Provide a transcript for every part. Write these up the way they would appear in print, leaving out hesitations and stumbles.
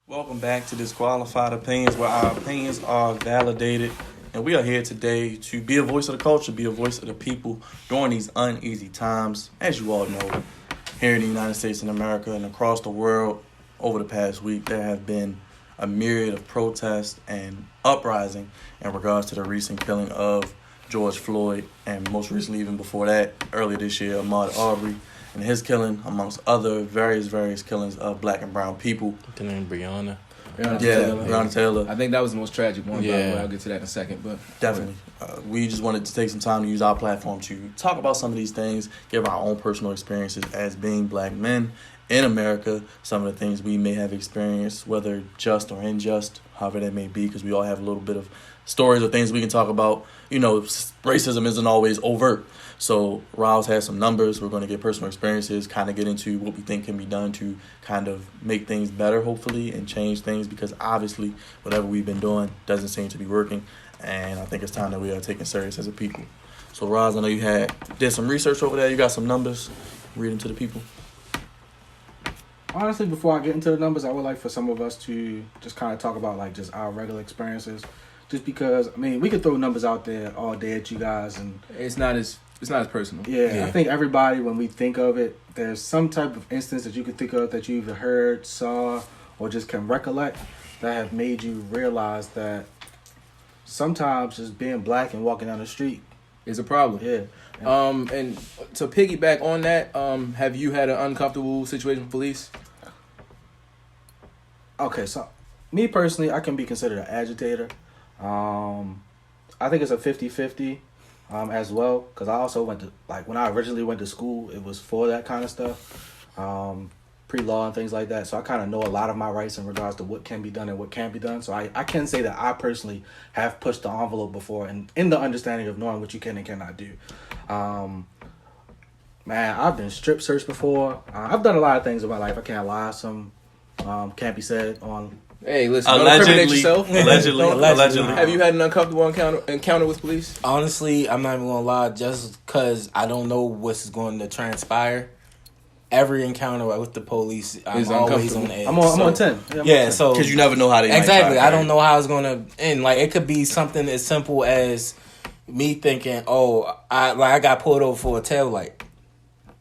Welcome back to Disqualified Opinions, where our opinions are validated. And we are here today to be a voice of the culture, be a voice of the people during these uneasy times. As you all know, here in the United States and America and across the world, over the past week, there have been a myriad of protests and uprising in regards to the recent killing of George Floyd, and most recently, even before that, earlier this year, Ahmaud Arbery, and his killing, amongst other various killings of black and brown people. The name Breonna. Breonna Taylor. I think that was the most tragic one. Yeah. But I'll get to that in a second. But Definitely. We just wanted to take some time to use our platform to talk about some of these things, give our own personal experiences as being black men in America, some of the things we may have experienced, whether just or unjust, however that may be, because we all have a little bit of stories or things we can talk about. You know, racism isn't always overt. So Rouse has some numbers. We're going to get personal experiences, kind of get into what we think can be done to kind of make things better, hopefully, and change things, because obviously whatever we've been doing doesn't seem to be working. And I think it's time that we are taking serious as a people. So Rouse, I know you did some research over there. You got some numbers. Read them to the people. Honestly, before I get into the numbers, I would like for some of us to just kind of talk about like just our regular experiences. Just because, I mean, we could throw numbers out there all day at you guys, and it's not as personal. Yeah, I think everybody, when we think of it, there's some type of instance that you could think of that you either heard, saw, or just can recollect that have made you realize that sometimes just being black and walking down the street is a problem. Yeah. And to piggyback on that, have you had an uncomfortable situation with police? Okay, so me personally, I can be considered an agitator. I think it's a 50-50 as well, because I also went to, like, when I originally went to school, it was for that kind of stuff, pre-law and things like that. So I kind of know a lot of my rights in regards to what can be done and what can't be done. So I can say that I personally have pushed the envelope before, and in the understanding of knowing what you can and cannot do. Man, I've been strip searched before. I've done a lot of things in my life. I can't lie. Some can't be said on. Hey, listen, don't incriminate yourself. Allegedly. Have you had an uncomfortable encounter with police? Honestly, I'm not even gonna lie. Just because I don't know what's going to transpire, every encounter with the police, I'm always on edge. I'm on 10. Yeah, so because you never know how they exactly. might I don't know how it's gonna end. Like, it could be something as simple as me thinking, "Oh, I got pulled over for a tail light.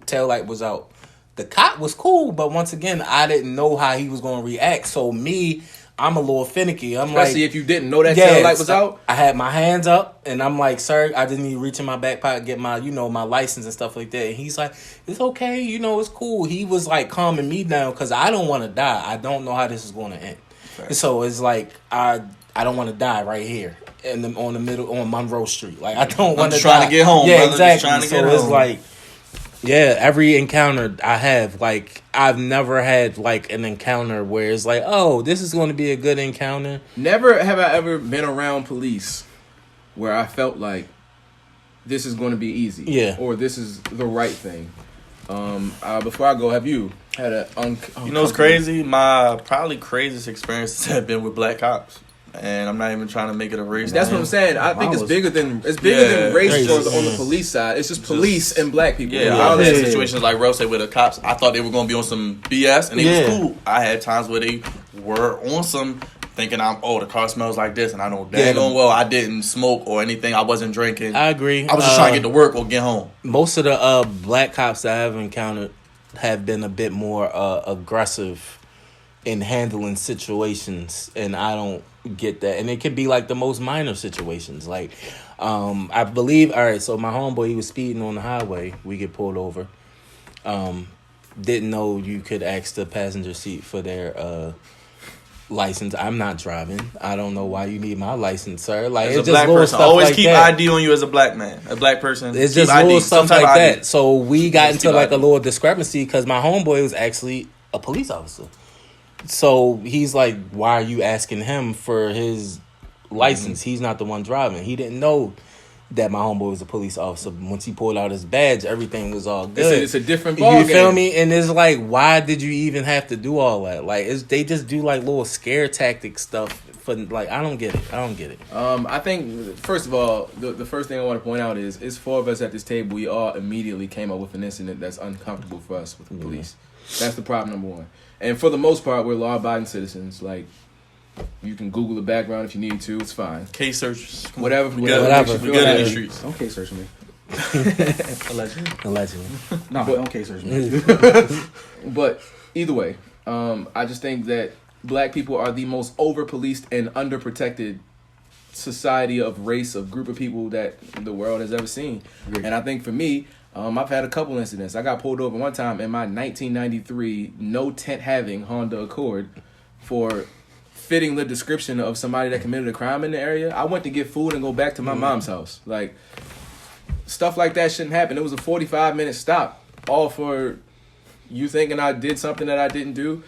Tail light was out." The cop was cool, but once again, I didn't know how he was going to react. So I'm a little finicky. I'm especially like, if you didn't know that tail light was out. I had my hands up, and I'm like, "Sir, I didn't even reach in my back pocket get my, my license and stuff like that." And he's like, "It's okay, it's cool." He was like calming me down because I don't want to die. I don't know how this is going to end. Right. So it's like I don't want to die right here on Monroe Street. Like, I don't want to die. Trying to get home. Yeah, brother. exactly. Just trying to so get it's home. like. Yeah, every encounter I have, like, I've never had, like, an encounter where it's like, oh, this is going to be a good encounter. Never have I ever been around police where I felt like this is going to be easy. Yeah. Or this is the right thing. Before I go, have you had a You know what's crazy? My probably craziest experiences have been with black cops. And I'm not even trying to make it a race. That's what I'm saying. I think it's bigger than race on the police side. It's just police and black people. Yeah, I had situations like Rose said with the cops. I thought they were going to be on some BS, and they was cool. I had times where they were on some thinking the car smells like this, and I know well I didn't smoke or anything. I wasn't drinking. I agree. I was just trying to get to work or get home. Most of the black cops that I've encountered have been a bit more aggressive in handling situations, and I don't get that. And it can be like the most minor situations. Like, I believe, all right, so my homeboy, he was speeding on the highway. We get pulled over. Didn't know you could ask the passenger seat for their license. I'm not driving. I don't know why you need my license, sir. Like, as it's a black just person, stuff always like keep that. ID on you as a black man, a black person. It's just little stuff like that. So we got into like a little discrepancy because my homeboy was actually a police officer. So he's like, why are you asking him for his license? He's not the one driving. He didn't know that my homeboy was a police officer. Once he pulled out his badge, everything was all good. It's a different ball You feel me? And it's like, why did you even have to do all that? Like, they just do like little scare tactic stuff for like I don't get it. I think first of all, the first thing I want to point out is it's 4 of us at this table. We all immediately came up with an incident that's uncomfortable for us with the police. That's the problem number one. And for the most part, we're law-abiding citizens. Like, you can Google the background if you need to. It's fine. Case searches. Whatever. We good in the streets. Don't case search me. Allegedly. No, don't case search me. But either way, I just think that black people are the most over-policed and underprotected society of race, of group of people that the world has ever seen. Great. And I think for me, I've had a couple incidents. I got pulled over one time in my 1993 no tent having Honda Accord for fitting the description of somebody that committed a crime in the area. I went to get food and go back to my mom's house. Like, stuff like that shouldn't happen. It was a 45-minute stop, all for you thinking I did something that I didn't do.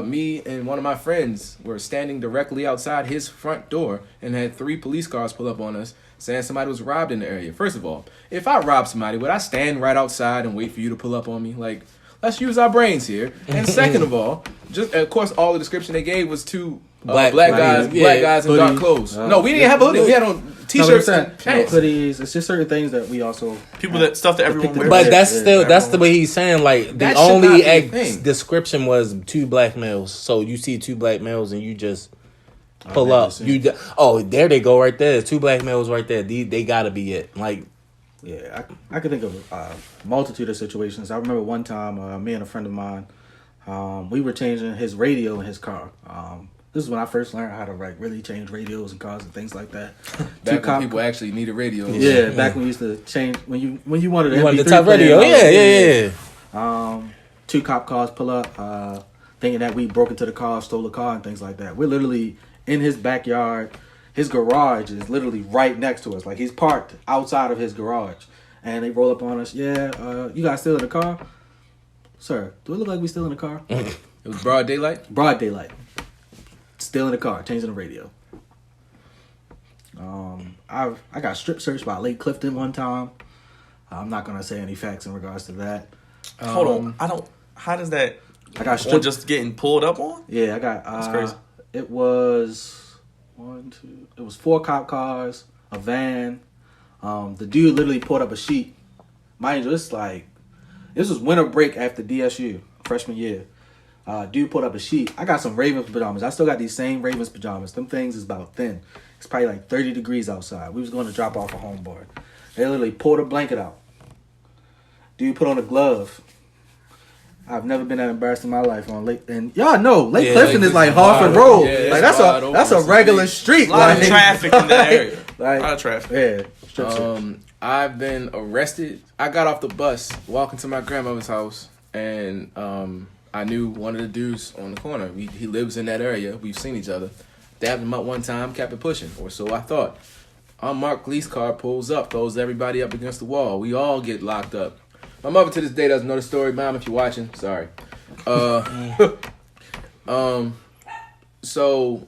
Me and one of my friends were standing directly outside his front door and had 3 police cars pull up on us saying somebody was robbed in the area. First of all, if I robbed somebody, would I stand right outside and wait for you to pull up on me? Like, let's use our brains here. And second of all, just of course, all the description they gave was 2 black guys in dark clothes. No, we didn't have a hoodie. We had on t-shirts and pants. Hoodies. It's just certain things that we also stuff that everyone wears. But that's the way he's saying. Like, the only description was 2 black males. So you see 2 black males and you just pull up. There they go right there. 2 black males right there. They gotta be it. Like, yeah, I could think of a multitude of situations. I remember one time, me and a friend of mine, we were changing his radio in his car. This is when I first learned how to really change radios and cars and things like that. Back when people actually needed radios. Yeah, back when we used to change when you wanted the top radio. Yeah. 2 cop cars pull up, thinking that we broke into the car, stole the car, and things like that. We're literally in his backyard. His garage is literally right next to us. Like, he's parked outside of his garage, and they roll up on us. Yeah, you guys still in the car, sir? Do it look like we still in the car? It was broad daylight. Broad daylight. Still in the car, changing the radio. I got strip searched by Lake Clifton one time. I'm not gonna say any facts in regards to that. Hold on, I don't. How does that? I got stripped. Just getting pulled up on? Yeah, I got. That's crazy. It was 1, 2. It was 4 cop cars, a van. The dude literally pulled up a sheet. Mind you, this was winter break after DSU freshman year. Dude pulled up a sheet. I got some Ravens pajamas. I still got these same Ravens pajamas. Them things is about thin. It's probably like 30 degrees outside. We was going to drop off a homeboy. They literally pulled a blanket out. Dude put on a glove. I've never been that embarrassed in my life on Lake. And y'all know Lake Clifton is like Harford Road. Yeah, like that's a regular street. A lot of traffic in that area. A lot of traffic. Yeah. I've been arrested. I got off the bus, walking to my grandmother's house, and I knew one of the dudes on the corner. He lives in that area. We've seen each other. Dabbed him up one time, kept it pushing, or so I thought. Unmarked police car pulls up, throws everybody up against the wall. We all get locked up. My mother to this day doesn't know the story. Mom, if you're watching, sorry. So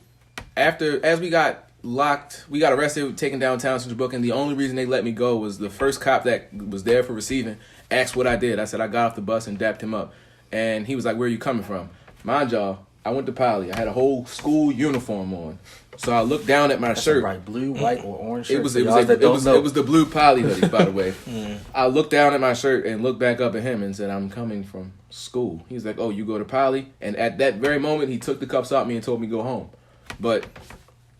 as we got locked, we got arrested, taken downtown to the book, and the only reason they let me go was the first cop that was there for receiving asked what I did. I said I got off the bus and dapped him up. And he was like, "Where are you coming from?" Mind y'all, I went to Poly. I had a whole school uniform on. So I looked down at my shirt. Right, blue, white, or orange shirt. It was the blue Poly hoodie, by the way. I looked down at my shirt and looked back up at him and said, "I'm coming from school." He's like, "Oh, you go to Poly?" And at that very moment, he took the cuffs off me and told me to go home. But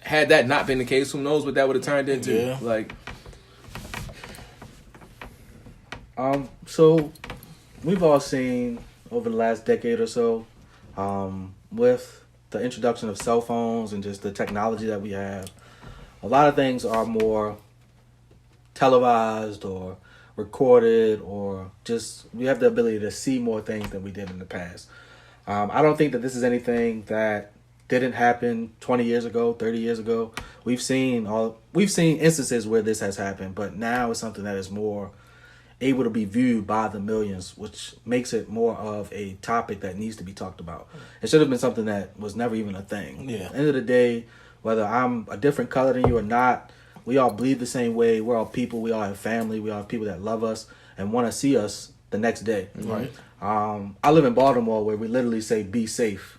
had that not been the case, who knows what that would have turned into? Yeah. Like, so we've all seen over the last decade or so, with the introduction of cell phones and just the technology that we have, a lot of things are more televised or recorded, or just we have the ability to see more things than we did in the past. I don't think that this is anything that didn't happen 20 years ago, 30 years ago. We've seen instances where this has happened, but now it's something that is more able to be viewed by the millions, which makes it more of a topic that needs to be talked about. It should have been something that was never even a thing. Yeah. At the end of the day, whether I'm a different color than you or not, we all bleed the same way. We're all people. We all have family. We all have people that love us and want to see us the next day. Right. I live in Baltimore, where we literally say "be safe"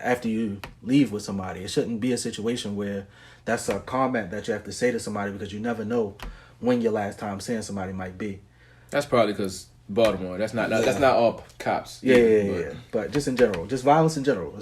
after you leave with somebody. It shouldn't be a situation where that's a comment that you have to say to somebody because you never know when your last time seeing somebody might be. That's probably because Baltimore. That's not all cops. Yeah. But just in general, just violence in general.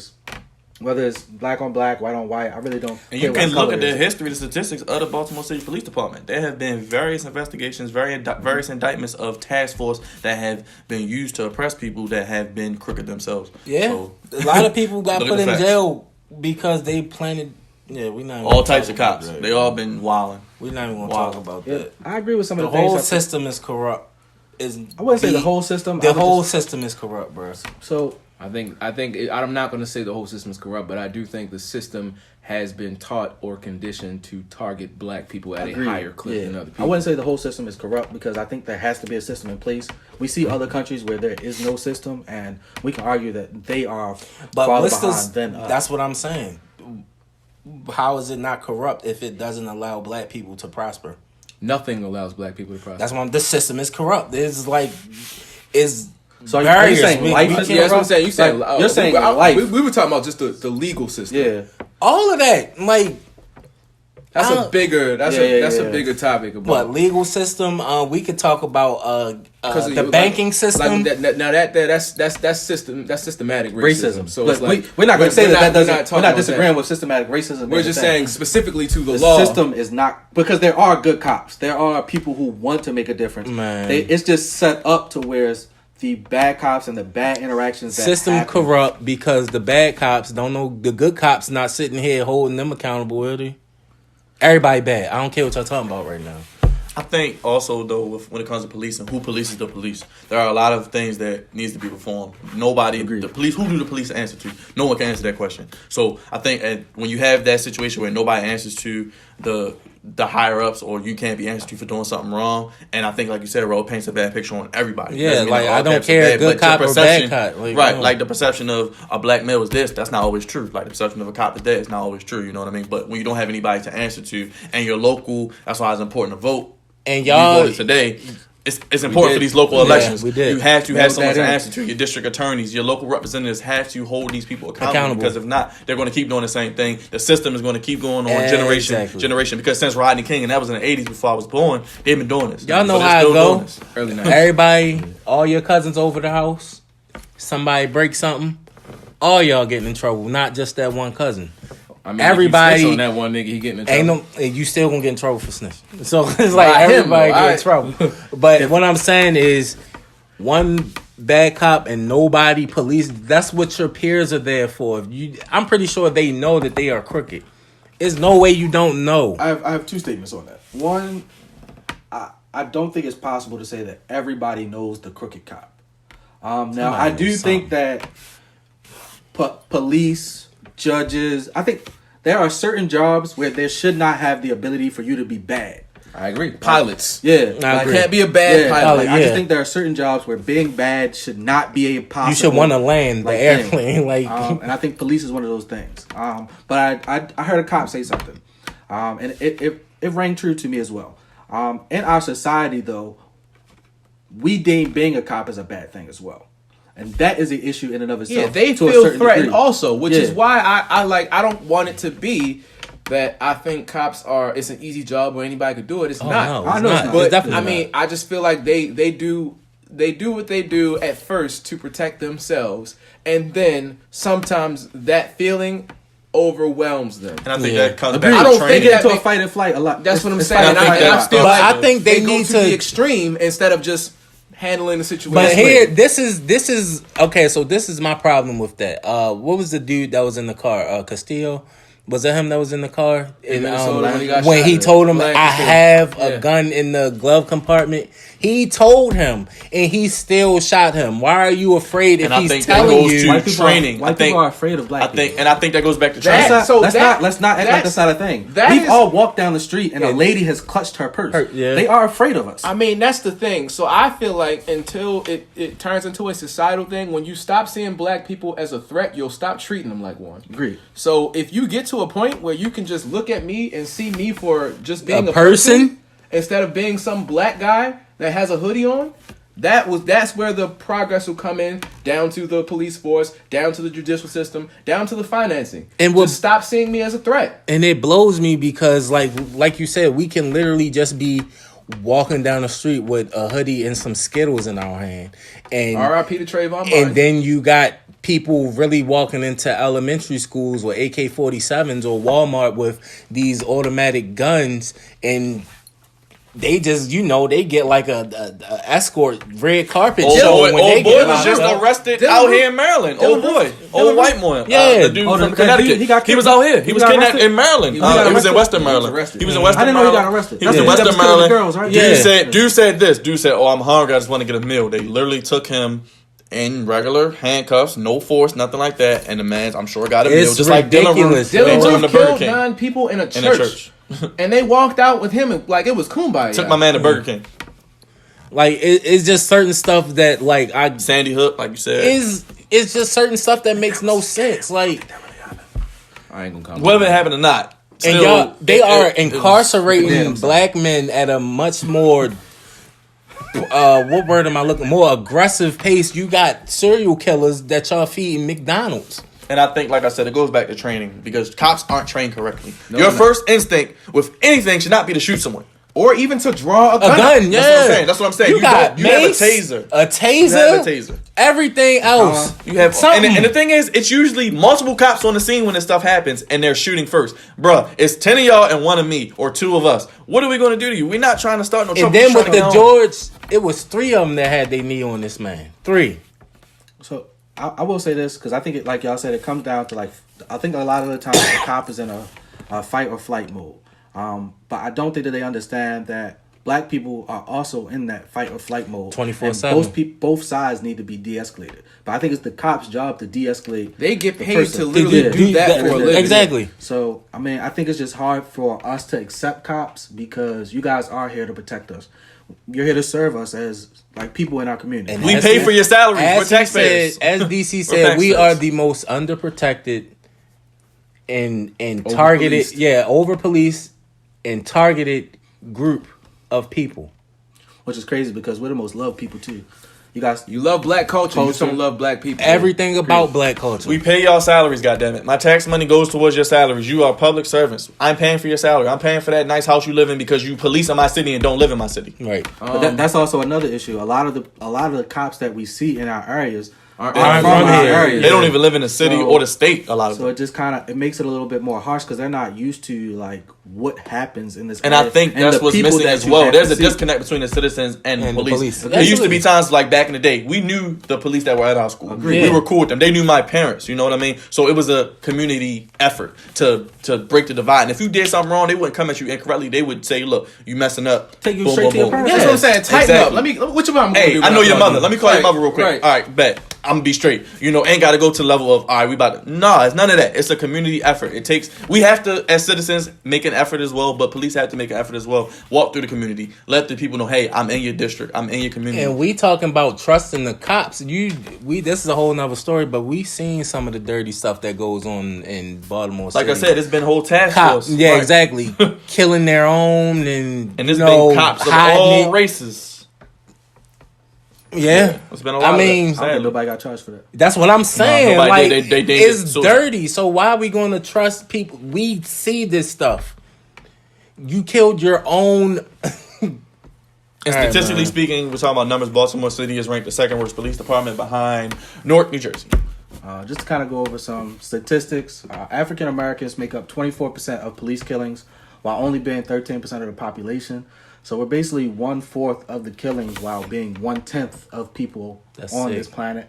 Whether it's black on black, white on white, I really don't. And you can look at the history, the statistics of the Baltimore City Police Department. There have been various investigations, various indictments of task force that have been used to oppress people that have been crooked themselves. Yeah, so, a lot of people got put in jail because they planted. Yeah, we not all types of cops. That. They all been wilding. We're not even gonna talk about that. I agree with some of the things. The whole system is corrupt. I wouldn't say the whole system. The whole system is corrupt, bro. So I think I'm not going to say the whole system is corrupt, but I do think the system has been taught or conditioned to target black people at a higher clip than other people. I wouldn't say the whole system is corrupt because I think there has to be a system in place. We see other countries where there is no system, and we can argue that they are farther behind than us. That's what I'm saying. How is it not corrupt if it doesn't allow black people to prosper? Nothing allows black people to prosper. That's why the system is corrupt. It's like So are you saying life is corrupt? Yeah, that's what I'm saying. You're saying life. We were talking about just the legal system. Yeah, all of that. Like that's a bigger bigger topic. But legal system. We could talk about the banking system. That's systematic racism. So it's like, we're not going to say that doesn't. We're not disagreeing with systematic racism. We're just saying specifically to the law. The system is not, because there are good cops. There are people who want to make a difference. It's just set up to where the bad cops and the bad interactions that system happen. Corrupt because the bad cops don't know the good cops not sitting here holding them accountable, are they? Everybody bad. I don't care what y'all talking about right now. I think also though, when it comes to policing, who polices the police? There are a lot of things that needs to be reformed. Nobody, the police, who do the police answer to? No one can answer that question. So I think when you have that situation where nobody answers to the higher ups, or you can't be answered to for doing something wrong, and I think, like you said, Ro, paints a bad picture on everybody. Yeah, like I don't care good cop or bad cop. Like the perception of a black male is this, that's not always true. Like the perception of a cop is that, it's not always true. You know what I mean? But when you don't have anybody to answer to, and you're local, that's why it's important to vote. And y'all voted today. It's important for these local elections. We did. You have to have someone to answer to. Your district attorneys, your local representatives have to hold these people accountable. Because if not, they're going to keep doing the same thing. The system is going to keep going on generation. Because since Rodney King, and that was in the 80s before I was born, they've been doing this. Y'all know how it goes. Everybody, all your cousins over the house, somebody breaks something, all y'all getting in trouble, not just that one cousin. I mean, everybody on that one nigga, he getting in trouble. You still gonna get in trouble for snitching. So it's like everybody get in trouble. But what I'm saying is, one bad cop and nobody police. That's what your peers are there for. I'm pretty sure they know that they are crooked. There's no way you don't know. I have two statements on that. One, I don't think it's possible to say that everybody knows the crooked cop. Now I do think that police, judges, I think there are certain jobs where there should not have the ability for you to be bad. I agree. Pilots. Yeah. I can't be a bad pilot. I just think there are certain jobs where being bad should not be a possible. You should want to land the airplane. And I think police is one of those things. But I heard a cop say something. And it rang true to me as well. In our society, though, we deem being a cop as a bad thing as well. And that is an issue in and of itself. Yeah, they feel threatened also, which is why I don't want it to be that I think cops it's an easy job where anybody could do it. It's not. No, I know, not. But I mean, I just feel like they do what they do at first to protect themselves, and then sometimes that feeling overwhelms them. And I think that comes back to training. I don't think get into a fight and flight a lot. That's what I'm saying. I think they need to the extreme instead of just handling the situation. But here, this is okay. So this is my problem with that. What was the dude that was in the car? Castillo. Was that him that was in the car? In Minnesota, when he told him, I have a gun in the glove compartment. He told him, and he still shot him. Why are you afraid if he's telling you? White training. White people are afraid of black people. And I think that goes back to training. Let's not act like that's not a thing. We've all walked down the street and a lady has clutched her purse. They are afraid of us. I mean, that's the thing. So I feel like until it turns into a societal thing, when you stop seeing black people as a threat, you'll stop treating them like one. Agreed. So if you get to a point where you can just look at me and see me for just being a person instead of being some black guy that has a hoodie on, That's where the progress will come in, down to the police force, down to the judicial system, down to the financing. And just stop seeing me as a threat. And it blows me because, like you said, we can literally just be walking down the street with a hoodie and some Skittles in our hand, and R.I.P. to Trayvon Martin. And then you got people really walking into elementary schools with AK-47s or Walmart with these automatic guns, and they just, they get like a escort red carpet show when they boy get was just arrested out here in Maryland. Old white boy. Yeah. The dude from Connecticut. He was out here. He was kidnapped in Maryland. He was in Western Maryland. He was in Western Maryland. I didn't know he got arrested. He was in Western Maryland. Girls, right? Dude said this. Dude said, "Oh, I'm hungry. I just want to get a meal." They literally took him in regular handcuffs, no force, nothing like that. And the man, I'm sure, got a meal. Just ridiculous. like Dylan Roof killed 9 people in a church. And they walked out with him like it was kumbaya. Took my man to Burger King. Like, it's just certain stuff that, like, Sandy Hook, like you said. It's just certain stuff that makes no sense. Like, I ain't gonna comment. Whether it happened or not. And they are incarcerating black men at a much more... what word am I looking? More aggressive pace. You got serial killers that y'all feeding McDonald's. And I think, like I said, it goes back to training because cops aren't trained correctly. Your first instinct with anything should not be to shoot someone. Or even to draw a gun. That's what I'm saying. You have a taser. A taser. You have a taser. Everything else. You have something. And the thing is, it's usually multiple cops on the scene when this stuff happens and they're shooting first. Bruh, it's 10 of y'all and 1 of me or 2 of us. What are we going to do to you? We're not trying to start no trouble. And then with the George, it was 3 of them that had their knee on this man. 3. So I will say this because I think like y'all said, it comes down to I think a lot of the time the cop is in a fight or flight mode. But I don't think that they understand that black people are also in that fight or flight mode. 24/7. Both sides need to be de-escalated. But I think it's the cop's job to de-escalate. They get paid to literally do that for a living. Exactly. So, I mean, I think it's just hard for us to accept cops because you guys are here to protect us. You're here to serve us as like people in our community. And we pay for your salaries. We're taxpayers. As DC said, we are the most underprotected and targeted, over-policed and targeted group of people. Which is crazy because we're the most loved people too. You love black culture. You just don't love black people. Everything about black culture. We pay y'all salaries, goddammit. My tax money goes towards your salaries. You are public servants. I'm paying for your salary. I'm paying for that nice house you live in because you police in my city and don't live in my city. Right. But that's also another issue. A lot of the cops that we see in our areas aren't from our areas. They don't even live in the city or the state. A lot of them. So it just it makes it a little bit more harsh because they're not used to like what happens in this. And I think that's what's missing as well. There's a disconnect between the citizens and the police. There used to be times like back in the day, we knew the police that were at our school. We were cool with them. They knew my parents. You know what I mean? So it was a community effort to break the divide. And if you did something wrong, they wouldn't come at you incorrectly. They would say, "Look, you messing up." Take you straight to your parents. That's what I'm saying. Tighten up. What your mom? Hey, I know your mother. Let me call your mother real quick. All right, bet. I'm gonna be straight. Ain't got to go to the level of, all right, we about to. Nah, it's none of that. It's a community effort. We have to, as citizens, make an effort as well, but police have to make an effort as well. Walk through the community. Let the people know, hey, I'm in your district. I'm in your community. And we talking about trusting the cops. This is a whole nother story, but we seen some of the dirty stuff that goes on in Baltimore City. Like I said, it's been whole task force. Yeah, right. Exactly. Killing their own and there's been cops of all races. Yeah. It's been a lot. I don't think nobody got charged for that. That's what I'm saying. No, like, they it's dirty. So why are we going to trust people? We see this stuff. You killed your own. And statistically speaking, we're talking about numbers. Baltimore City is ranked the 2nd worst police department behind Newark, New Jersey. Just to kind of go over some statistics, African Americans make up 24% of police killings, while only being 13% of the population. So we're basically 1/4 of the killings, while being 1/10 of people on this planet.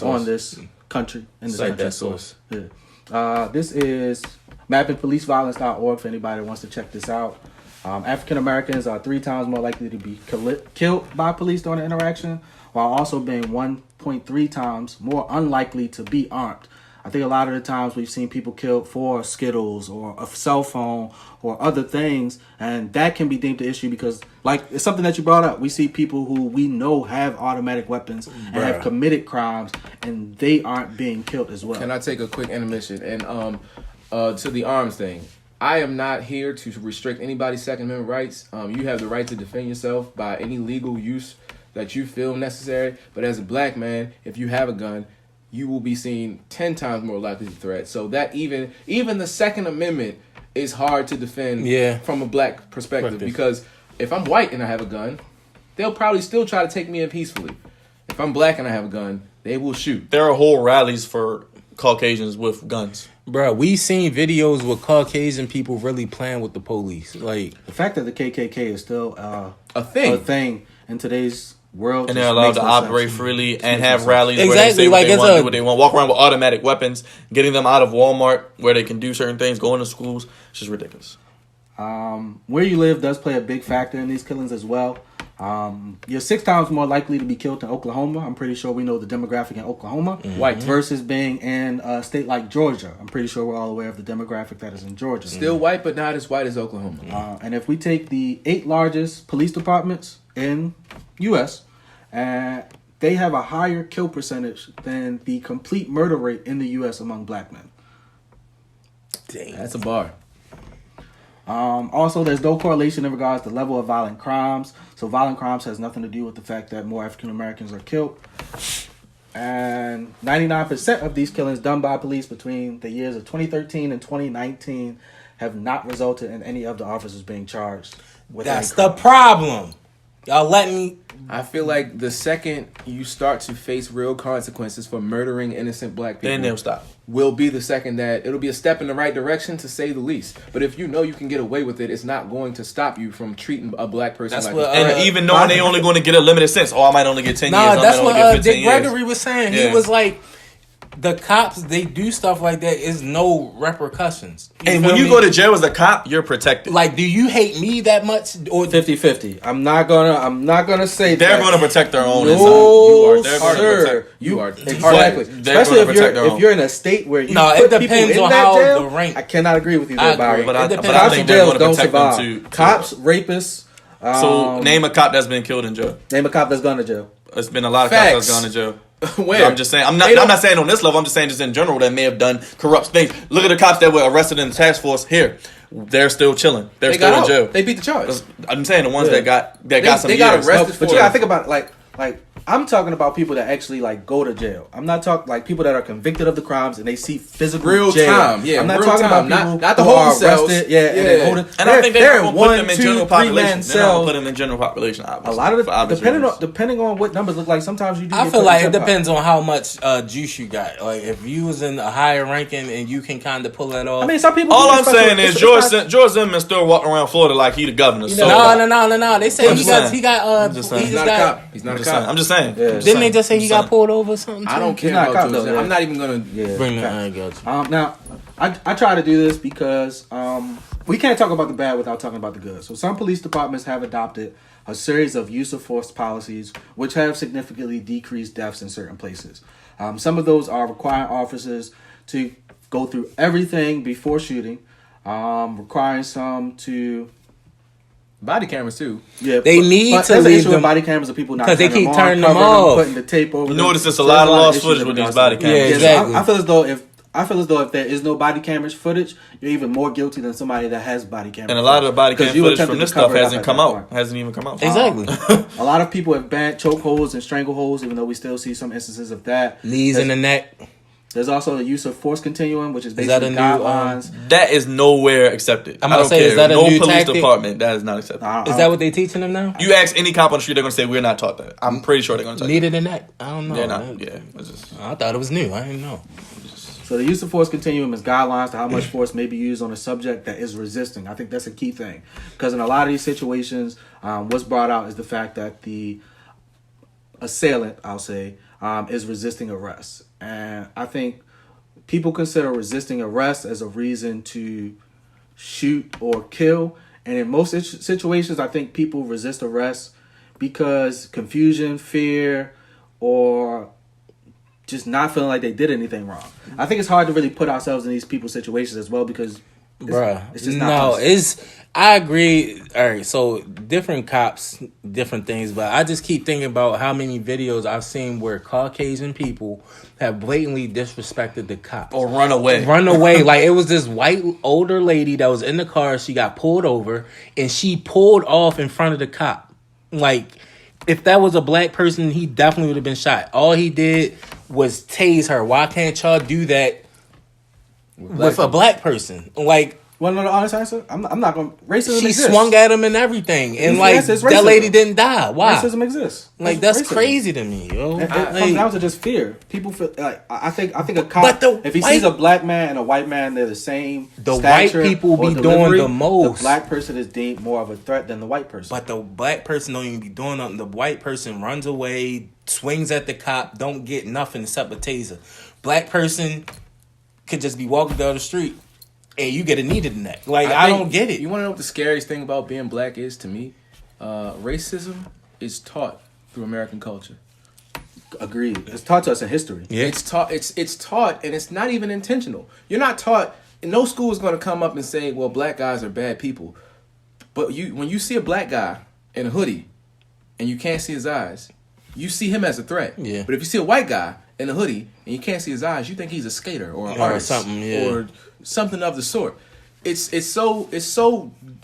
On this country. In this country. That source. Yeah. This is mappingpoliceviolence.org for anybody that wants to check this out. African Americans are 3 times more likely to be killed by police during an interaction, while also being 1.3 times more unlikely to be armed. I think a lot of the times we've seen people killed for Skittles or a cell phone or other things, and that can be deemed an issue because, like, it's something that you brought up. We see people who we know have automatic weapons and have committed crimes, and they aren't being killed as well. Can I take a quick intermission? And to the arms thing, I am not here to restrict anybody's Second Amendment rights. You have the right to defend yourself by any legal use that you feel necessary. But as a black man, if you have a gun, you will be seen 10 times more likely to threat. So that even the Second Amendment is hard to defend from a black perspective. Because if I'm white and I have a gun, they'll probably still try to take me in peacefully. If I'm black and I have a gun, they will shoot. There are whole rallies for Caucasians with guns. Bro, we seen videos with Caucasian people really playing with the police. Like, the fact that the KKK is still a thing in today's world, and they're allowed to operate freely and have rallies where exactly, they say what like they want, do what they want, walk around with automatic weapons, getting them out of Walmart where they can do certain things, going to schools. It's just ridiculous. Where you live does play a big factor in these killings as well. You're 6 times more likely to be killed in Oklahoma. I'm pretty sure we know the demographic in Oklahoma. White. Versus being in a state like Georgia. I'm pretty sure we're all aware of the demographic that is in Georgia. Still white, but not as white as Oklahoma. And if we take the 8 largest police departments in U.S., they have a higher kill percentage than the complete murder rate in the U.S. among black men. dang. That's a bar. Also, there's no correlation in regards to the level of violent crimes. So violent crimes has nothing to do with the fact that more African Americans are killed. And 99% of these killings done by police between the years of 2013 and 2019 have not resulted in any of the officers being charged with That's any the crime. problem. Y'all let me... I feel like the second you start to face real consequences for murdering innocent black people, Then they'll stop. Will be the second that it'll be a step in the right direction, to say the least. But if you know you can get away with it, it's not going to stop you from treating a black person That's like what, a And even knowing they only going to get a limited sentence. Oh, I might only get 10 years. I that's might only what get 15 Dick years. Gregory was saying. Yeah. He was like, the cops, they do stuff like that. Is no repercussions. And feel when you me? go to jail as a cop, you're protected. Like, do you hate me that much? Or 50-50. I'm not gonna say They're that. going to protect their own. No, They're going to sir. protect. You are Exactly. They're Especially gonna protect their if own. you're in a state where you No, put it people depends in on that how jail, the rank- I cannot agree with you I there, Barry. agree. But I It depends. think Cops they're in jails going to don't protect them survive. too. Cops, rapists. So name a cop that's been killed in jail. Name a cop that's gone to jail. There's been a lot of Facts. cops that's gone to jail. Where? I'm just saying. I'm not saying on this level. I'm just saying just in general that may have done corrupt things. Look at the cops that were arrested in the task force here. They're still chilling. They're They still got in jail. out. They beat the charge. I'm saying the ones Yeah. that got some they got years. arrested But for you gotta think about it, like I'm talking about people that actually like go to jail. I'm not talking like people that are convicted of the crimes and they see physical Real jail. time, yeah, I'm not real talking time. about people Not the who are holding cells. arrested, yeah, and then holding. And I think they're they're going to put them in general 1, 2, 3 population. man They're not going to cells. put them in general population. Obviously, A lot of for obvious the reasons. depending on what numbers look like, sometimes you do. I get feel put like in it jail. depends on how much juice you got. Like, if you was in a higher ranking and you can kind of pull that off. I mean, some people. All do I'm special- saying is it's not- George Zimmerman still walking around Florida like he the governor. So No. They say I'm he just got. saying. He got. I'm just saying. He He's just not a got. cop. He's not I'm a just saying. cop. I'm just saying. Yeah. Didn't they just say he got saying. pulled over or something? I don't care not a about cop, George. though, yeah. I'm not even gonna. Yeah. Bring that. I got you. Now, I try to do this because we can't talk about the bad without talking about the good. So some police departments have adopted a series of use of force policies which have significantly decreased deaths in certain places. Some of those are requiring officers to go through everything before shooting, requiring some to... Body cameras too. Yeah, They need but to there's an leave issue them- with body cameras of people not 'cause they turning keep them on, turning them covering off. putting the tape over. You them. notice there's a So lot of there's lost issues footage in with these regards body to cameras. that. Yeah, Yeah, exactly. so I feel as though if there is no body cameras footage, you're even more guilty than somebody that has body cameras. And a lot of the body cam Because you footage attempted from to this stuff cover it up hasn't at come that out. point. Hasn't even come out. Exactly. A lot of people have banned chokeholds and strangleholds, even though we still see some instances of that. Knees in the neck. There's also the use of force continuum, which is Is that basically a new, guidelines. That is nowhere accepted. I'm I about don't to say, care. is that a no new police tactic? department that is not accepted. Is that what they teaching them now? You ask any cop on the street, they're gonna say we're not taught that. I'm pretty sure they're gonna tell you. Knee in the neck. I don't know. They're not. Yeah. It's just, I thought it was new. I didn't know. So the use of force continuum is guidelines to how much force may be used on a subject that is resisting. I think that's a key thing. Because in a lot of these situations, what's brought out is the fact that the assailant, I'll say, is resisting arrest. And I think people consider resisting arrest as a reason to shoot or kill. And in most situations, I think people resist arrest because confusion, fear, or just not feeling like they did anything wrong. I think it's hard to really put ourselves in these people's situations as well because it's just not possible. I agree. All right, so different cops, different things, but I just keep thinking about how many videos I've seen where Caucasian people have blatantly disrespected the cops. or run away. Run away. Like, it was this white older lady that was in the car. She got pulled over, and she pulled off in front of the cop. Like, if that was a black person, he definitely would have been shot. All he did was tase her. Why can't y'all do that with a black person? Like, want to know the honest answer? I'm not going to... Racism she exists. swung at him and everything. And, Yes, it's that racism. lady didn't die. Why? Racism exists. Like, It's that's racism. crazy to me, yo. It comes down to just fear. People feel like I think a cop. But the if he white- sees a black man and a white man, they're the same. The white stature people or be doing delivery, the most. The black person is deemed more of a threat than the white person. But the black person don't even be doing nothing. The white person runs away, swings at the cop, don't get nothing except a taser. Black person could just be walking down the street and you get a knee to the neck. Like, I don't get it. You want to know what the scariest thing about being black is to me? Racism is taught through American culture. Agreed. It's taught to us in history. Yeah. It's taught. It's taught, and it's not even intentional. You're not taught. No school is going to come up and say, "Well, black guys are bad people." But when you see a black guy in a hoodie, and you can't see his eyes, you see him as a threat. Yeah. But if you see a white guy in a hoodie and you can't see his eyes, you think he's a skater or an Or artist something, yeah. or something of the sort. It's so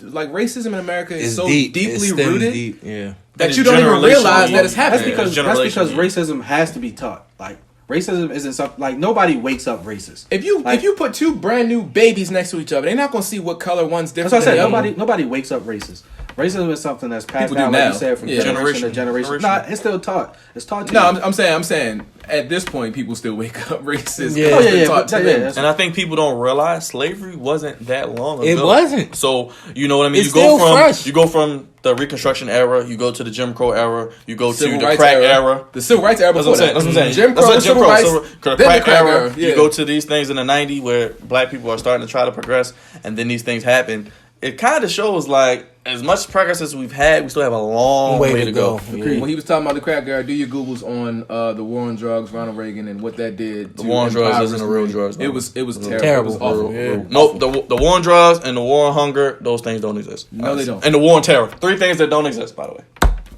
like racism in America is It's so deep. deeply It's stemmed rooted deep. Yeah. that It's you don't even generational. realize that it's happening. That's because racism has to be taught. Like racism isn't something like nobody wakes up racist. If you Like- if you put two brand new babies next to each other, they're not gonna see what color one's different. That's what I than said. the other. Nobody wakes up racist. Racism is something that's passed People do down, like now. you said, from Yeah. generation to generation. Generation. Nah, it's still taught. It's taught to No, you. I'm saying at this point people still wake up racist. Yeah. It's Oh, been yeah, taught but to yeah, them. that's- And I think people don't realize slavery wasn't that long ago. It wasn't. So you know what I mean. It's you go still from fresh. you go from the Reconstruction era. You go to the Jim Crow era. You go Civil to the rights crack era. The civil rights era That's before what I'm saying. that. That's what I'm saying. Jim That's Crow, what civil rights, So, then the crack the crack era. yeah. You go to these things in the '90s where black people are starting to try to progress, and then these things happen. It kind of shows like as much progress as we've had, we still have a long way to go. Yeah. When he was talking about the crack era, do your Googles on the war on drugs, Ronald Reagan, and what that did. The war on drugs isn't a real drugs. It was terrible. Terrible. It was awful. Yeah. Nope, the war on drugs and the war on hunger, those things don't exist. No, they don't. And the war on terror. 3 things that don't exist, by the way.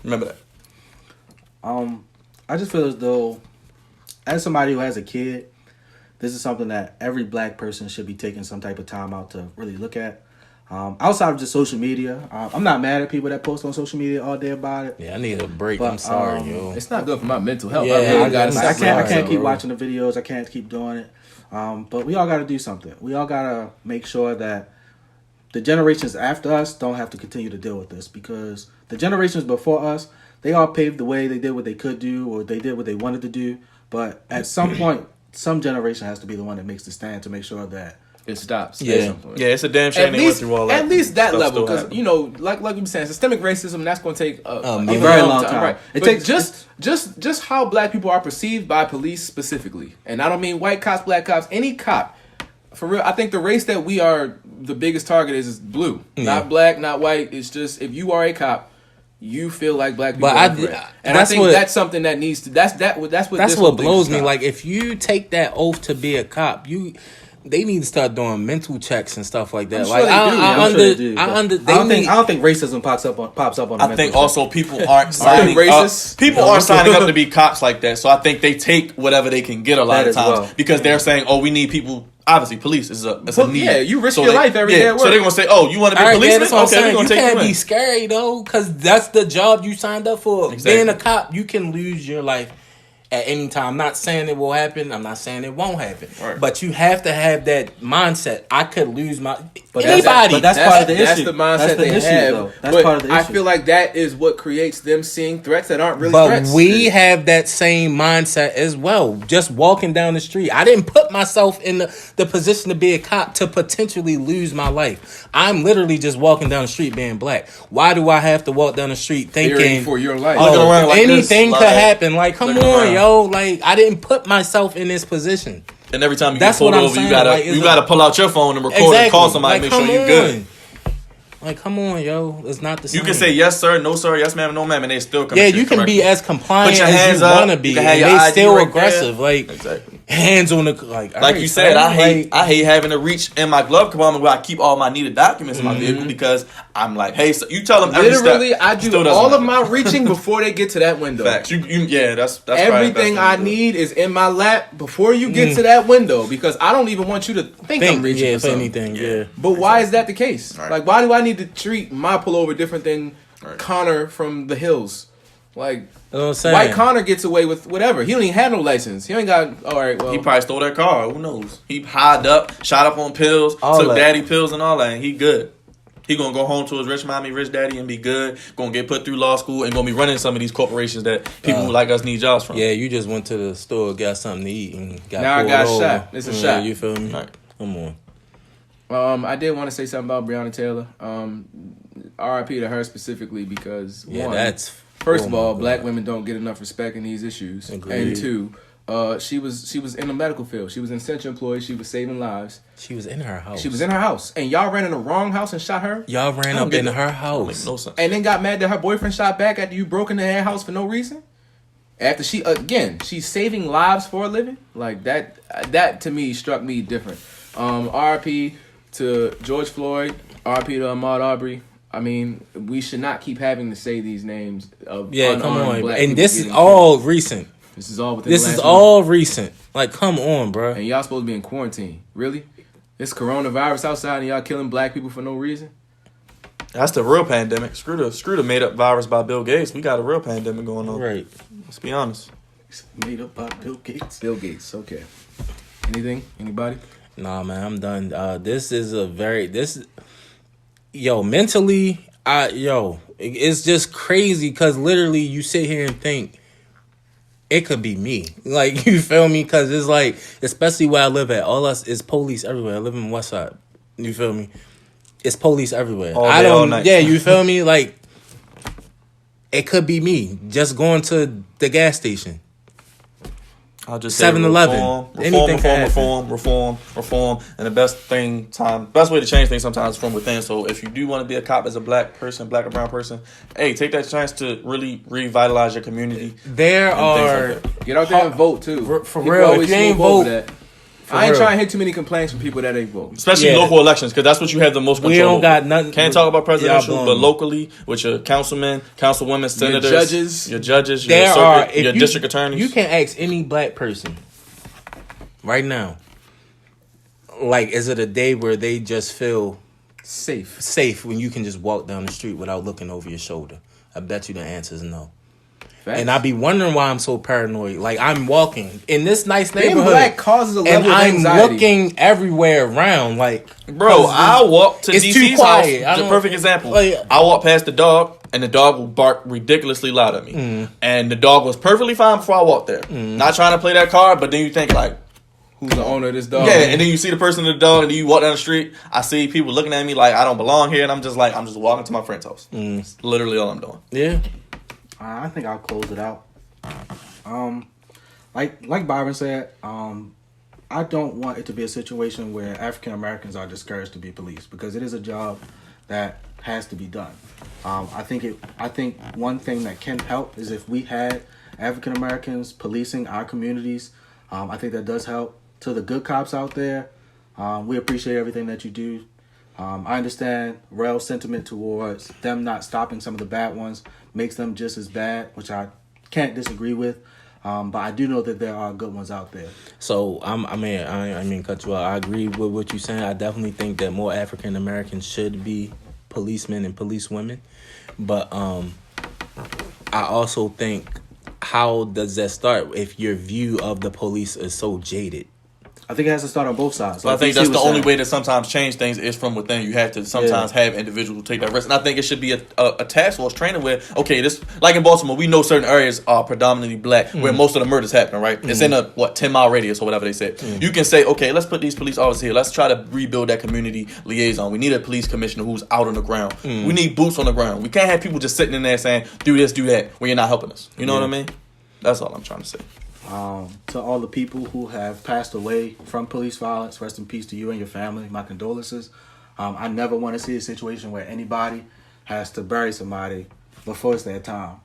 Remember that. I just feel as though, as somebody who has a kid, this is something that every black person should be taking some type of time out to really look at. Outside of just social media, I'm not mad at people that post on social media all day about it. Yeah, I need a break. But, I'm sorry, yo. It's not good for my mental health. Yeah, I really I got to gotta- I separate can't myself. keep watching the videos. I can't keep doing it. But we all got to do something. We all got to make sure that the generations after us don't have to continue to deal with this, because the generations before us, they all paved the way. They did what they could do, or they did what they wanted to do. But at some point, some generation has to be the one that makes the stand to make sure that It stops. Yeah. At some point. Yeah, it's a damn shame At they went least, through all that. at least that Stuff level, still because happens. you know, like you were saying, systemic racism. That's going to take a very long time. right? It But takes- just how black people are perceived by police specifically, and I don't mean white cops, black cops, any cop. For real, I think the race that we are the biggest target is blue, not black, not white. It's just if you are a cop, you feel like black people But are I- a threat. And that's I think what- that's something that needs to. That's what. That's this whole what thing blows should me. stop. Like, if you take that oath to be a cop, they need to start doing mental checks and stuff like that. I'm sure Like, they do. I I'm sure they do, but I don't think racism pops up on. I think also people aren't Are signing they up. racist? People aren't signing up to be cops like that. So I think they take whatever they can get a lot That of as times well. because they're saying, "Oh, we need people." Obviously, police is a Well, need. yeah, you risk So your they- life every day at So work. they're gonna say, "Oh, you want to be All a right, policeman? that's what I'm Okay, we're saying. gonna You take can't you be in." scary though, because that's the job you signed up for. Exactly. Being a cop, you can lose your life at any time. I'm not saying it will happen. I'm not saying it won't happen. Right. But you have to have that mindset. I could lose my But anybody. that's part of the That's issue. the mindset That's the they issue, have. though. That's but part of the I issue. feel like that is what creates them seeing threats that aren't really But threats. we have that same mindset as well. Just walking down the street. I didn't put myself in the position to be a cop to potentially lose my life. I'm literally just walking down the street being black. Why do I have to walk down the street fearing thinking for your life. Looking oh, around like anything this, could like, happen? Like, come looking on, around. yo. Like, I didn't put myself in this position. And every time you That's get pulled what I'm over, saying. you gotta Like, it's you gotta pull out your phone and record and call somebody, Like, make sure come you're good. on. Like, come on, yo. It's not the same. You can say yes sir, no sir, yes ma'am, no ma'am, and they still come. Yeah, at you can be correctly. as compliant Put your as hands you up. want to be. You can have And your they ID still right aggressive. there. Like, Exactly. hands on the like. Like you said, I hate having to reach in my glove compartment where I keep all my needed documents in my vehicle because I'm like, hey, so you tell them every Literally, step. I do Still doesn't all of matter. my reaching before they get to that window. Facts. Yeah, that's Everything I probably the best thing to do. need is in my lap before you get to that window because I don't even want you to think I'm reaching yeah, for if something. anything, yeah. But why is that the case? Right. Like, why do I need to treat my pullover different than Right. Connor from the hills? Like, You know what I'm saying? White Connor gets away with whatever. He don't even have no license. He ain't got. All right, well, He probably stole that car. Who knows? He hid up, shot up on pills, All took that. daddy pills and all that. And he good. He gonna go home to his rich mommy, rich daddy, and be good. Gonna get put through law school and gonna be running some of these corporations that people like us need jobs from. Yeah, you just went to the store, got something to eat, and got Now I pulled got over. shot. It's a shot. You feel me? Right. Come on. I did want to say something about Breonna Taylor. R.I.P. to her specifically because Yeah, one, that's first oh of all, my black God. women don't get enough respect in these issues, Agreed. and two, she was in the medical field. She was an essential employee. She was saving lives. She was in her house. She was in her house, and y'all ran in the wrong house and shot her. Y'all ran I don't up get in that. her Don't house. make no sense. And then got mad that her boyfriend shot back after you broke into their house for no reason. After she's saving lives for a living. Like that to me struck me different. R.I.P. to George Floyd. R.I.P. to Ahmaud Arbery. I mean, we should not keep having to say these names of Yeah, come unarmed on. black And people this is getting all killed. recent. This is all within This the is last all recent. Like, come on, bro. month. And y'all supposed to be in quarantine. Really? It's coronavirus outside and y'all killing black people for no reason? That's the real pandemic. Screw the made up virus by Bill Gates. We got a real pandemic going on. Right. Let's be honest. Made up by Bill Gates. Bill Gates. Okay. Anything? Anybody? Nah, man, I'm done. Mentally, it's just crazy because literally you sit here and think it could be me. Like, you feel me? Because it's like, especially where I live at, all us is police everywhere. I live in West Side. You feel me? It's police everywhere. All day, all night. Yeah, you feel me? Like, it could be me just going to the gas station. I'll just say 7-Eleven. Anything can happen. reform. And the best way to change things sometimes is from within. So if you do want to be a cop as a black person, black or brown person, hey, take that chance to really revitalize your community. There and are... things like that. Get out there and vote too. For People real, always if you ain't swoop over vote- that. For I ain't real. trying to hear too many complaints from people that ain't voting. Especially Yeah. local elections, because that's what you have the most control We don't over. got nothing. Can't talk about presidential, Y'all but blowing me. locally with your councilmen, councilwomen, senators, your judges, There your are circuit, your district attorneys. You can ask any black person right now. Like, is it a day where they just feel safe when you can just walk down the street without looking over your shoulder? I bet you the answer is no. Facts. And I be wondering why I'm so paranoid. Like, I'm walking in this nice Being neighborhood, black causes a and level of I'm anxiety. looking everywhere around. Like, Bro, I walk to it's too DC's quiet. I house. It's a don't- perfect example. like- I walk past the dog, and the dog will bark ridiculously loud at me. And the dog was perfectly fine before I walked there. Not trying to play that card, but then you think like, Who's the owner of this dog? yeah, and then you see the person in the dog, and then you walk down the street. I see people looking at me like I don't belong here, and I'm just walking to my friend's house. That's literally all I'm doing. yeah, I think I'll close it out. Like Byron said, I don't want it to be a situation where African Americans are discouraged to be police because it is a job that has to be done. I think one thing that can help is if we had African Americans policing our communities. I think that does help. To the good cops out there, we appreciate everything that you do. I understand Rel's sentiment towards them not stopping some of the bad ones makes them just as bad, which I can't disagree with. But I do know that there are good ones out there. So I mean, cut you out. I agree with what you're saying. I definitely think that more African Americans should be policemen and policewomen, but I also think, how does that start if your view of the police is so jaded? I think it has to start on both sides. So I Like think DC that's the was only saying. way to sometimes change things is from within. You have to sometimes have individuals take that risk. And I think it should be a task force training where, okay, this, like in Baltimore, we know certain areas are predominantly black where most of the murders happen, right? It's in a, 10-mile radius or whatever they said. You can say, okay, let's put these police officers here. Let's try to rebuild that community liaison. We need a police commissioner who's out on the ground. We need boots on the ground. We can't have people just sitting in there saying, do this, do that, when you're not helping us. You know what I mean? That's all I'm trying to say. To all the people who have passed away from police violence, rest in peace to you and your family. My condolences. I never want to see a situation where anybody has to bury somebody before it's their time.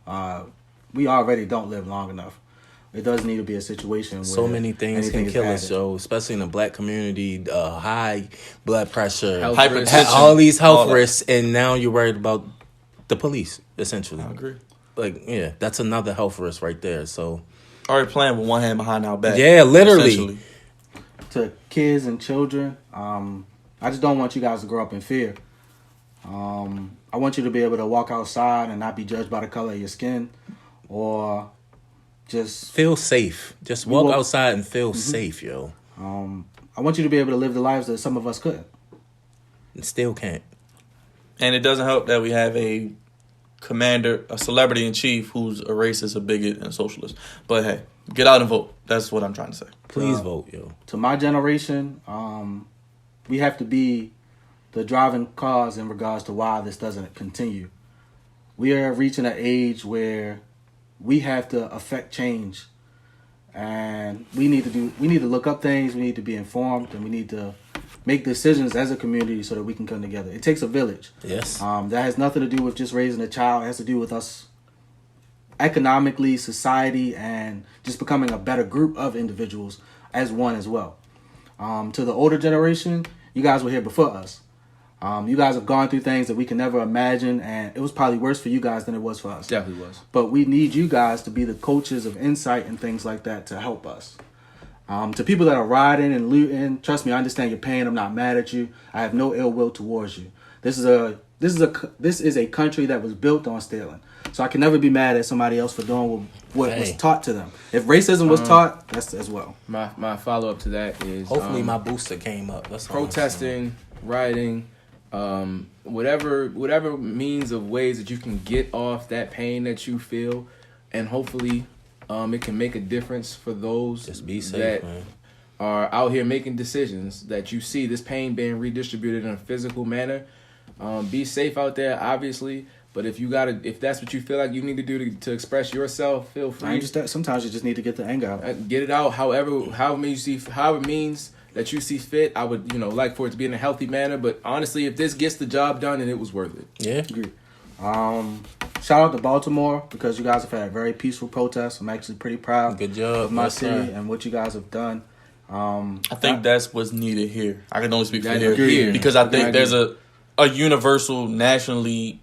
We already don't live long enough. It does need to be a situation where So many things anything can is kill added. us, so especially in the black community, high blood pressure, Health Hypertension. all these all health that. risks, and now you're worried about the police, essentially. I agree. Like, yeah, that's another health risk right there. So, Already playing with one hand behind our back. yeah, literally. essentially. To kids and children, I just don't want you guys to grow up in fear. I want you to be able to walk outside and not be judged by the color of your skin or just Feel safe. Just walk outside and feel safe, yo. I want you to be able to live the lives that some of us couldn't. And still can't. And it doesn't help that we have a commander, a celebrity in chief who's a racist, a bigot, and a socialist. But hey, get out and vote. That's what I'm trying to say. Please vote, yo. To my generation, we have to be the driving cause in regards to why this doesn't continue. We are reaching an age where we have to affect change, and we need to look up things. We need to be informed, and we need to make decisions as a community so that we can come together. It takes a village. Yes. That has nothing to do with just raising a child. It has to do with us economically, society, and just becoming a better group of individuals as one as well. To the older generation, you guys were here before us. You guys have gone through things that we can never imagine, and it was probably worse for you guys than it was for us. Definitely was. But we need you guys to be the coaches of insight and things like that to help us. To people that are rioting and looting, trust me, I understand your pain. I'm not mad at you. I have no ill will towards you. This is a country that was built on stealing. So I can never be mad at somebody else for doing what was taught to them. If racism was taught, that's as well. My follow up to that is Hopefully my booster came up. That's all protesting, rioting, whatever means of ways that you can get off that pain that you feel, and hopefully it can make a difference for those Just be safe, that man. are out here making decisions, that you see this pain being redistributed in a physical manner. Be safe out there, obviously. But if that's what you feel like you need to do to express yourself, feel free. Sometimes you just need to get the anger out. Get it out however means that you see fit. I would, like for it to be in a healthy manner. But honestly, if this gets the job done, then it was worth it. Yeah. Agree. Shout out to Baltimore because you guys have had very peaceful protests. I'm actually pretty proud Good job. of my Yes, city sir. and what you guys have done. I think that's what's needed here. I can only speak for I here agree. because I think I there's a universal, nationally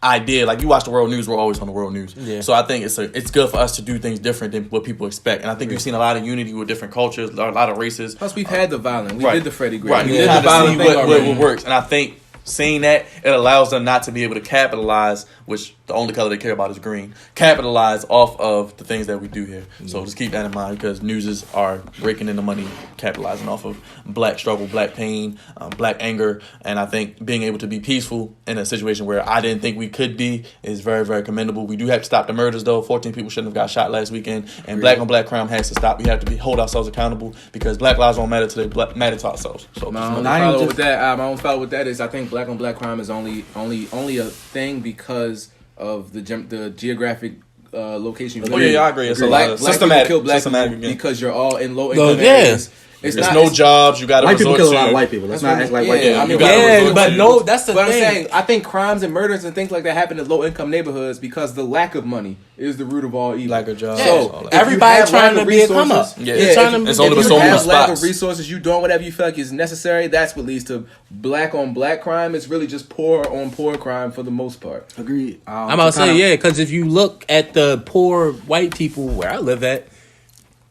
idea. Like you watch the world news, we're always on the world news. Yeah. So I think it's good for us to do things different than what people expect. And I think you've seen a lot of unity with different cultures, a lot of races. Plus, we've had the violence. We Right. did the Freddie Gray. Right, We you did kind the of violent see thing what already. works, and I think seeing that it allows them not to be able to capitalize, which the only color they care about is green. Capitalize off of the things that we do here. So just keep that in mind because newses are raking in the money, capitalizing off of black struggle, black pain, black anger, and I think being able to be peaceful in a situation where I didn't think we could be is very, very commendable. We do have to stop the murders though. 14 people shouldn't have got shot last weekend, and black on black crime has to stop. We have to hold ourselves accountable because black lives don't matter to matter to ourselves. So My just only follow with that is I think black on black crime is only a thing because of the geographic location. Oh yeah, I agree. It's a lot Black of people systematic. kill black Systematic people again. because you're all in low income yeah. areas. It's There's not, no it's- jobs. You got to White people resort kill a lot of to. white people. Let's That's not what act like I'm- white yeah, people. I mean, gotta Yeah, resort but to- no, that's the But I'm thing. saying, I think crimes and murders and things like that happen in low income neighborhoods because the lack of money is the root of all evil. Lack of jobs. So all that. if Everybody you have trying lack to of be a come up. resources- Yeah. They're trying to- It's only if so you many have lack spots. of resources, you doing whatever you feel like is necessary. That's what leads to black on black crime. It's really just poor on poor crime for the most part. Agreed. I'm about to say, yeah, because if you look at the poor white people where I live at,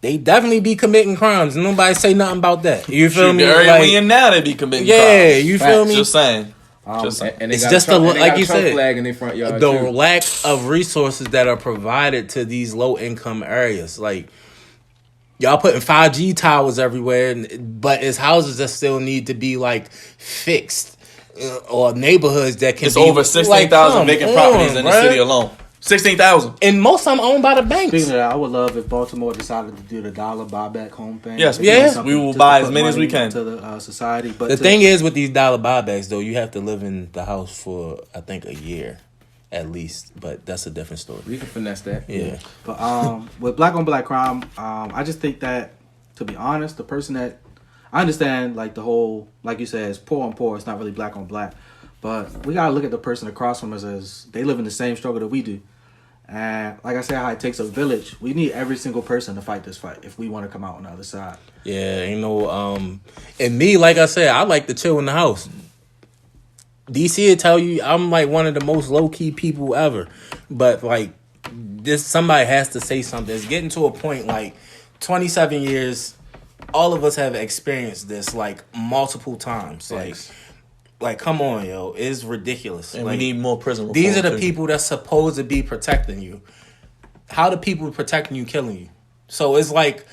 they definitely be committing crimes. Nobody say nothing about that. You feel Shoot, me? the area Like, we in now, they be committing yeah, crimes. you feel me? Just saying. Just saying. And they It's got just a Trump, the- and they like got a you Trump said, flag in their front yard the too. lack of resources that are provided to these low income areas. Like, y'all putting 5G towers everywhere, but it's houses that still need to be like fixed, or neighborhoods that can It's be over 16,000 come vacant on, properties in the bruh. city alone. 16,000. And most of them owned by the banks. Speaking of that, I would love if Baltimore decided to do the dollar buyback home thing. Yes, If yeah. doing something We will just to buy put as many as we money can. into the society. But The thing is with these dollar buybacks, though, you have to live in the house for, I think, a year at least. But that's a different story. We can finesse that. Yeah. But with black on black crime, I just think that, to be honest, the person that I understand, like the whole, like you said, it's poor on poor. It's not really black on black, but we gotta look at the person across from us as they live in the same struggle that we do. And like I said, how it takes a village. We need every single person to fight this fight if we want to come out on the other side. Yeah, and me, like I said, I like to chill in the house. DC will tell you I'm like one of the most low key people ever, but like this, somebody has to say something. It's getting to a point like 27 years. All of us have experienced this like multiple times. Like come on, yo, it's ridiculous. And like, we need more prison reform. these are the too. people that's supposed to be protecting you. how the people protecting you killing you? So it's like,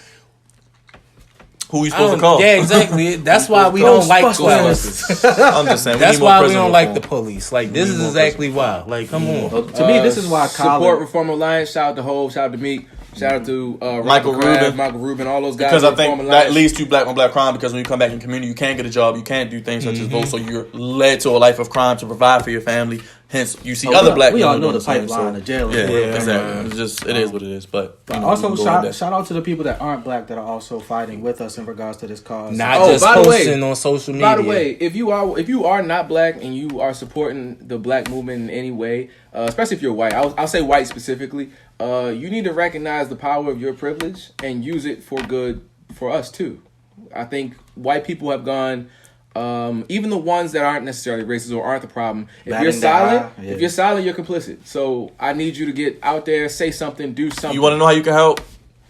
who you supposed to call? Yeah, exactly. That's why we don't like police. I'm just saying. That's why we don't like the police. Like, this is exactly why. Like, come on. Well, to me, this is why Support Reform Alliance. Shout out to Hov. Shout out to Meek. Shout out to Michael Rubin, all those guys. Because I think that leads to black on black crime. Because when you come back in community, you can't get a job, you can't do things such as vote, so you're led to a life of crime to provide for your family. Hence, you see other black. We all know the pipeline, the jail. Yeah, exactly. It's just it is what it is. But also shout out to the people that aren't black that are also fighting with us in regards to this cause. Not just posting on social media. By the way, if you are not black and you are supporting the black movement in any way, especially if you're white, I'll say white specifically. You need to recognize the power of your privilege and use it for good for us too. I think white people have gone, even the ones that aren't necessarily racist or aren't the problem. If you're silent, you're complicit. So I need you to get out there, say something, do something. You want to know how you can help?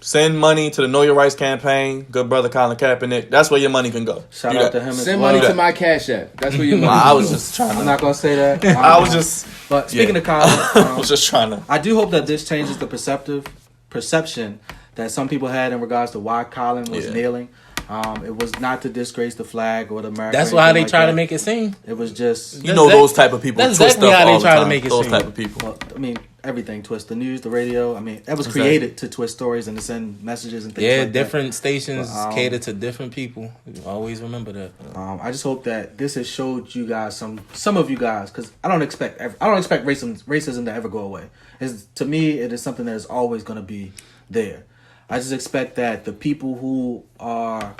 Send money to the Know Your Rights campaign. Good brother Colin Kaepernick. That's where your money can go. Shout out to him. Send money to my Cash App. That's where your money. I was just trying. I'm not gonna say that. I was just. But speaking of Colin, I was just trying to. I do hope that this changes the perception that some people had in regards to why Colin was kneeling. It was not to disgrace the flag or the American. That's how they try to make it seem. It was just those type of people. That's exactly how they try to make it seem. Those type of people. Well, I mean, everything twist the news, the radio. I mean, that was created to twist stories and to send messages and things. Yeah, like different stations cater to different people. Always remember that. I just hope that this has showed you guys some of you guys, because I don't expect racism to ever go away. To me, it is something that is always going to be there. I just expect that the people who are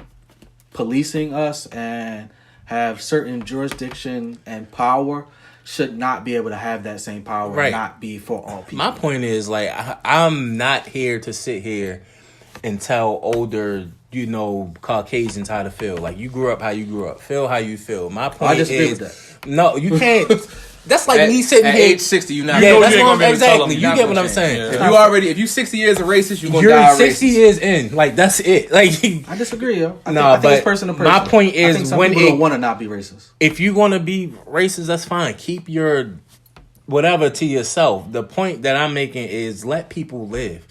policing us and have certain jurisdiction and power should not be able to have that same power and not be for all people. My point is, like, I'm not here to sit here and tell older, Caucasians how to feel. Like, you grew up how you grew up. Feel how you feel. My point I disagree with that. No, you can't. That's like me sitting at here. age 60, you're not. Yeah, that's what exactly. You get what I'm saying. Yeah. If you 60 years a racist, you're die 60 racist. years in. Like, that's it. Like, I disagree, yo. I think it's person to person. My point is, I think some people don't want to not be racist. If you want to be racist, that's fine. Keep your whatever to yourself. The point that I'm making is let people live.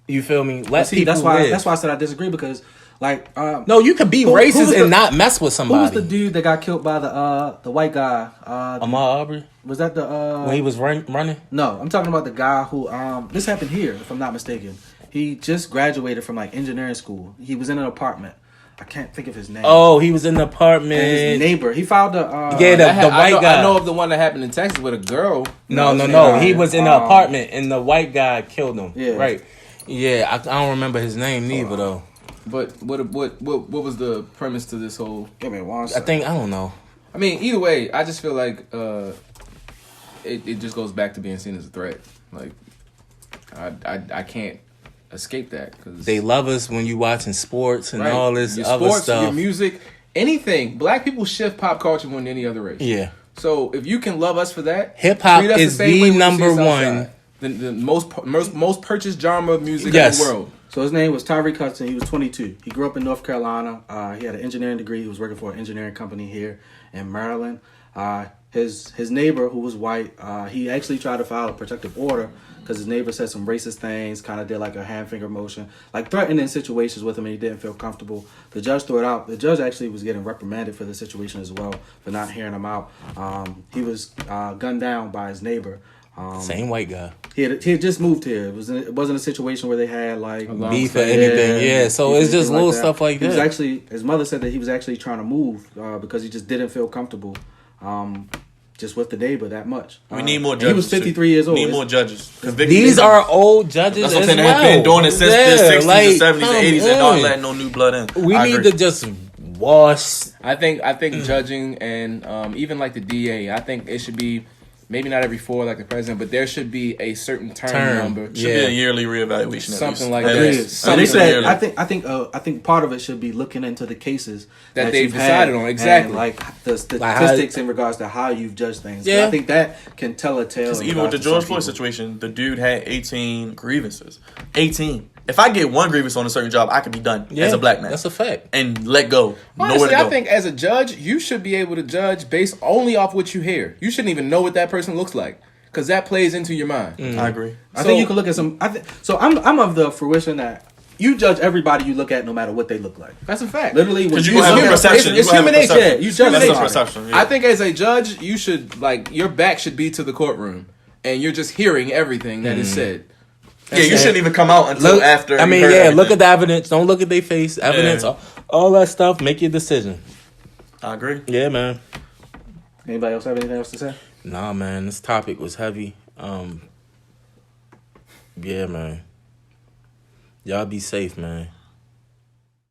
You feel me? Let people live. That's why I said I disagree, because no, you can be racist and not mess with somebody. Who was the dude that got killed by the white guy? Ahmaud Arbery? Was that the when he was running? No, I'm talking about the guy who this happened here, if I'm not mistaken. He just graduated from engineering school. He was in an apartment. I can't think of his name. Oh, he was in the apartment. And his neighbor. He filed the white guy. I know of the one that happened in Texas with a girl. No. He was in the apartment and the white guy killed him. Yeah. Right. Yeah, I don't remember his name neither though. But what was the premise to this whole? Give me one second. I don't know. I mean, either way, I just feel like it just goes back to being seen as a threat. Like I can't escape that, because they love us when you watching sports and all this your other sports, stuff. your music, anything. Black people shift pop culture more than any other race. Yeah. So if you can love us for that, hip hop is the number one, the most purchased genre of music in the world. So his name was Tyreek Hudson. He was 22. He grew up in North Carolina. He had an engineering degree. He was working for an engineering company here in Maryland. His neighbor, who was white, he actually tried to file a protective order because his neighbor said some racist things, kind of did like a hand finger motion, like threatening situations with him, and he didn't feel comfortable. The judge threw it out. The judge actually was getting reprimanded for the situation as well, for not hearing him out. He was gunned down by his neighbor. Same white guy. He had just moved here. It wasn't a situation where they had beef or anything. Yeah, so it's just little stuff like that. He was actually, his mother said that he was actually trying to move because he just didn't feel comfortable just with the neighbor that much. We need more judges. He was 53 years old. We need more judges. These are old judges. That's what I'm saying. They have been doing it since the 60s and 70s and 80s and not letting no new blood in. We need to just wash. I think judging and even like the DA, I think it should be maybe not every 4 like the president, but there should be a certain term number. Should be a yearly reevaluation. Something like that. that. They said, I think part of it should be looking into the cases that they've decided on. Exactly. And like the statistics in regards to how you've judged things. Yeah. I think that can tell a tale. Because even with the George Floyd situation, the dude had 18 grievances. 18. If I get one grievance on a certain job, I could be done as a black man. That's a fact. And let go. Honestly, nowhere to go. I think as a judge, you should be able to judge based only off what you hear. You shouldn't even know what that person looks like. because that plays into your mind. I agree. I think you can look at some. I'm of the fruition that you judge everybody you look at, no matter what they look like. That's a fact. Literally, when Because you you have a look at- perception. It's human nature. Yeah, you judge That's a somebody. perception. Yeah. I think as a judge, you should your back should be to the courtroom, and you're just hearing everything that is said. Yeah, you shouldn't even come out until after. I mean, you heard everything. look at the evidence. Don't look at their face. Evidence, all that stuff. Make your decision. I agree. Yeah, man. Anybody else have anything else to say? Nah, man. This topic was heavy. Yeah, man. Y'all be safe, man.